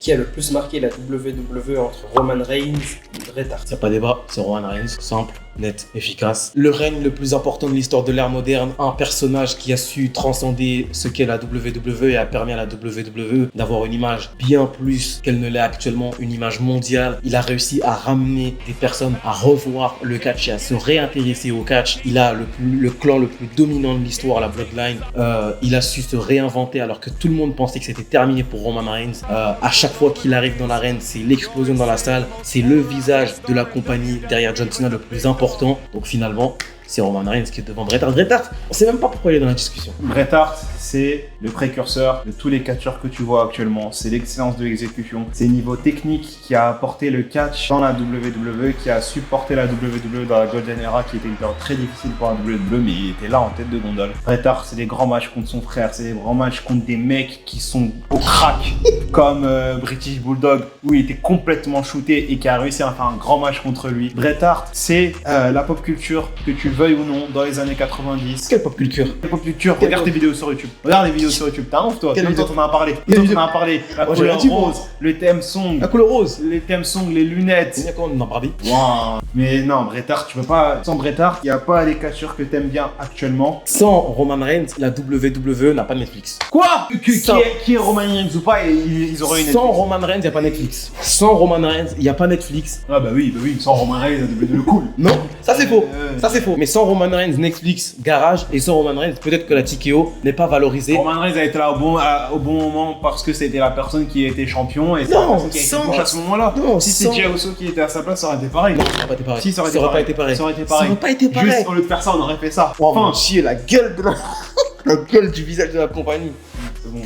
Qui a le plus marqué la WWE entre Roman Reigns et Bret Hart? Il n'y a pas débat, c'est Roman Reigns, simple, net, efficace. Le règne le plus important de l'histoire de l'ère moderne, un personnage qui a su transcender ce qu'est la WWE et a permis à la WWE d'avoir une image bien plus qu'elle ne l'est actuellement, une image mondiale. Il a réussi à ramener des personnes à revoir le catch et à se réintéresser au catch. Il a le clan le plus dominant de l'histoire, la Bloodline. Il a su se réinventer alors que tout le monde pensait que c'était terminé pour Roman Reigns. À chaque fois qu'il arrive dans l'arène, c'est l'explosion dans la salle, c'est le visage de la compagnie derrière John Cena le plus important. Donc finalement, c'est Roman Reigns qui est devant Bret Hart. Bret Hart, on sait même pas pourquoi il est dans la discussion. Bret Hart, c'est le précurseur de tous les catcheurs que tu vois actuellement. C'est l'excellence de l'exécution. C'est le niveau technique qui a apporté le catch dans la WWE, qui a supporté la WWE dans la Golden Era, qui était une période très difficile pour la WWE, mais il était là en tête de gondole. Bret Hart, c'est des grands matchs contre son frère, c'est des grands matchs contre des mecs qui sont au crack, comme British Bulldog, où il était complètement shooté et qui a réussi à faire un grand match contre lui. Bret Hart, c'est la pop culture, que tu veuilles ou non, dans les années 90. Quelle pop culture? La pop culture, regarde tes vidéos sur YouTube. Regarde les vidéos sur YouTube. T'as honte, toi. Quelle Même toi, vidéo? t'en as parlé. Quelle Toi, vidéo? t'en as parlé. La Moi, couleur j'ai rien dit, rose, le thème song. La couleur rose. Les thèmes song, les lunettes. C'est bien quand on en Barbie. Wow. Mais non, Bret Hart, tu peux pas. Sans Bret Hart, il n'y a pas les catcheurs que t'aimes bien actuellement. Sans Roman Reigns, la WWE n'a pas de Netflix. Quoi Sans- qui est Roman Reigns ou pas, ils auraient une Sans Netflix. Roman Reigns, il n'y a pas Netflix. Sans Roman Reigns, il n'y a pas Netflix. Ah bah oui, sans Roman Reigns, la WWE cool. Non, ça c'est faux. Euh. Ça c'est faux. Mais sans Roman Reigns, Netflix, garage. Et sans Roman Reigns, peut-être que la TKO n'est pas valorisée. Roman Reigns a été là au bon moment parce que c'était la personne qui était champion et c'est la Non, personne qui a été sans- coach à ce moment-là. Non, Si sans- c'est Jey Uso qui était à sa place, ça aurait été pareil. Non, ça aurait pas été pareil. Si, ça aurait été pas pareil. été pareil. Ça aurait été pareil. pas été pareil. Juste au lieu de faire ça, on aurait fait ça. Oh, Enfin, mon chier, la gueule de la... la gueule du visage de la compagnie. c'est bon.